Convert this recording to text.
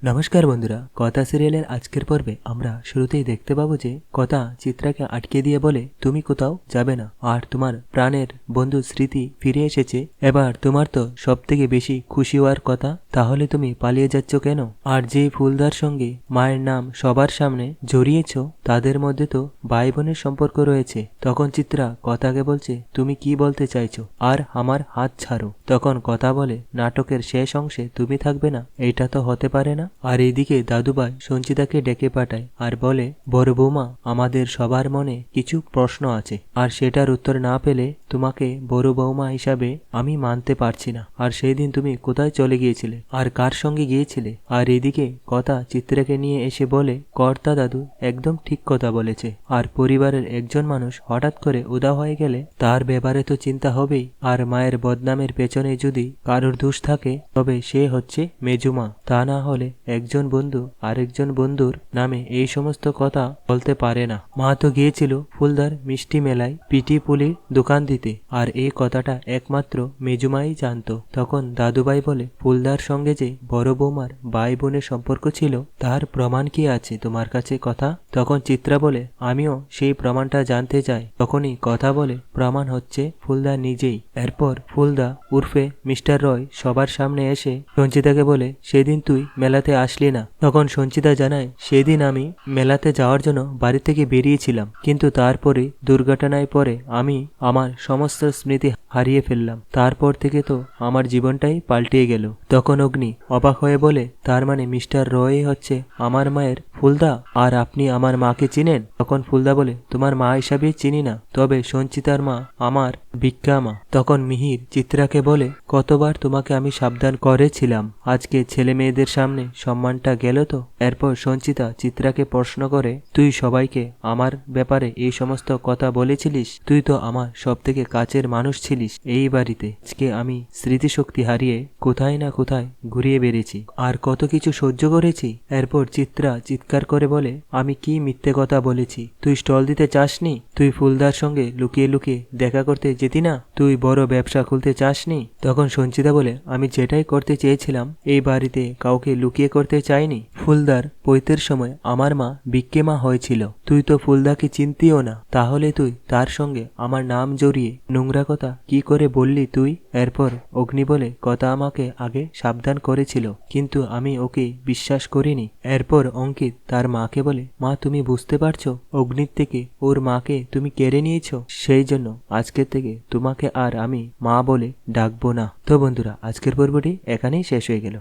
নমস্কার বন্ধুরা, কথা সিরিয়ালের আজকের পর্বে আমরা শুরুতেই দেখতে পাবো যে কথা চিত্রাকে আটকে দিয়ে বলে তুমি কোথাও যাবে না, আর তোমার প্রাণের বন্ধু স্মৃতি ফিরে এসেছে। এবার তোমার তো সব থেকে বেশি খুশি হওয়ার কথা, তাহলে তুমি পালিয়ে যাচ্ছ কেন? আর যে ফুলদার সঙ্গে মায়ের নাম সবার সামনে জড়িয়েছ তাদের মধ্যে তো ভাই বোনের সম্পর্ক রয়েছে। তখন চিত্রা কথাকে বলছে তুমি কি বলতে চাইছো, আর আমার হাত ছাড়ো। তখন কথা বলে নাটকের শেষ অংশে তুমি থাকবে না, এটা তো হতে পারে না। আর এইদিকে দাদুভাই সঞ্চিতাকে ডেকে পাঠায় আর বলে বড় বৌমা, আমাদের সবার মনে কিছু প্রশ্ন আছে, আর সেটার উত্তর না পেলে তোমাকে বড় বৌমা হিসাবে আমি মানতে পারছি না। আর সেই দিন তুমি কোথায় চলে গিয়েছিলে, আর কার সঙ্গে গিয়েছিলে? আর এদিকে কথা চিত্রাকে নিয়ে এসে বলে কর্তা দাদু একদম ঠিক কথা বলেছে, আর পরিবারের একজন মানুষ হঠাৎ করে উধাও হয়ে গেলে তার ব্যাপারে তো চিন্তা হবেই। আর মায়ের বদনামের পেছনে যদি কারোর দোষ থাকে তবে সে হচ্ছে মেজুমা, তা না হলে একজন বন্ধু আরেকজন বন্ধুর নামে এই সমস্ত কথা বলতে পারে না। মা তো গিয়েছিল ফুলদার মিষ্টি মেলায় পিটি পুলির দোকান দিতে, আর এই কথাটা একমাত্র মেজুমাই জানতো। তখন দাদুভাই বলে ফুলদার সঙ্গে যে বড় বৌমার ভাই বোনের সম্পর্ক ছিল তার প্রমাণ কি আছে তোমার কাছে কথা? তখন চিত্রা বলে আমিও সেই প্রমাণটা জানতে চাই। তখনই কথা বলে প্রমাণ হচ্ছে ফুলদা নিজেই। এরপর ফুলদা উর্ফে মিস্টার রয় সবার সামনে এসে সঞ্চিতাকে বলে সেদিন তুই মেলাতে আসলি না। তখন সঞ্চিতা জানায় সেদিন আমি মেলাতে যাওয়ার জন্য বাড়ি থেকে বেরিয়েছিলাম, কিন্তু তারপরে দুর্ঘটনায় পরে আমি আমার সমস্ত স্মৃতি হারিয়ে ফেললাম। তারপর থেকে তো আমার জীবনটাই পাল্টিয়ে গেল। তখন অগ্নি অবাক হয়ে বলে তার মানে মিস্টার রয় হচ্ছে আমার মায়ের ফুলদা, আর আপনি আমার মাকে চিনেন? তখন ফুলদা বলে তোমার মা হিসাবে চিনি না, তবে সঞ্চিতার মা আমার ভিক্ষা মা। তখন মিহির চিত্রাকে বলে কতবার তোমাকে আমি সাবধান করেছিলাম, আজকে ছেলে মেয়েদের সামনে সম্মানটা গেল তো। এরপর সঞ্চিতা চিত্রাকে প্রশ্ন করে তুই সবাইকে আমার ব্যাপারে এই সমস্ত কথা বলেছিলিস? তুই তো আমার সব থেকে কাছের মানুষ ছিলিস এই বাড়িতে। আজকে আমি স্মৃতিশক্তি হারিয়ে কোথায় না কোথায় ঘুরিয়ে বেড়েছি, আর কত কিছু সহ্য করেছি। এরপর চিত্রা চিৎকার করে বলে আমি কি মিথ্যে কথা বলেছি? তুই স্টল দিতে চাসনি? তুই ফুলদার সঙ্গে লুকিয়ে লুকিয়ে দেখা করতে যেতি না? তুই বড় ব্যবসা খুলতে চাসনি? তখন সঞ্চিতা বলে আমি যেটাই করতে চেয়েছিলাম এই বাড়িতে কাউকে লুকিয়ে করতে চাইনি। ফুলদার পৈতের সময় আমার মা ভিক্ষে মা হয়েছিল, তুই তো ফুলদাকে চিনতিও না, তাহলে তুই তার সঙ্গে আমার নাম জড়িয়ে নোংরা কথা কি করে বললি তুই? এরপর অগ্নি বলে কথা আমাকে আগে সাবধান করেছিল, কিন্তু আমি ওকে বিশ্বাস করিনি। এরপর অঙ্কিত তার মাকে বলে মা তুমি বুঝতে পারছো অগ্নির থেকে ওর মাকে তুমি কেড়ে নিয়েছো, সেই জন্য আজকের থেকে তোমাকে আর আমি মা বলে ডাকবো না। তো বন্ধুরা, আজকের পর্বটি এখানেই শেষ হয়ে গেল।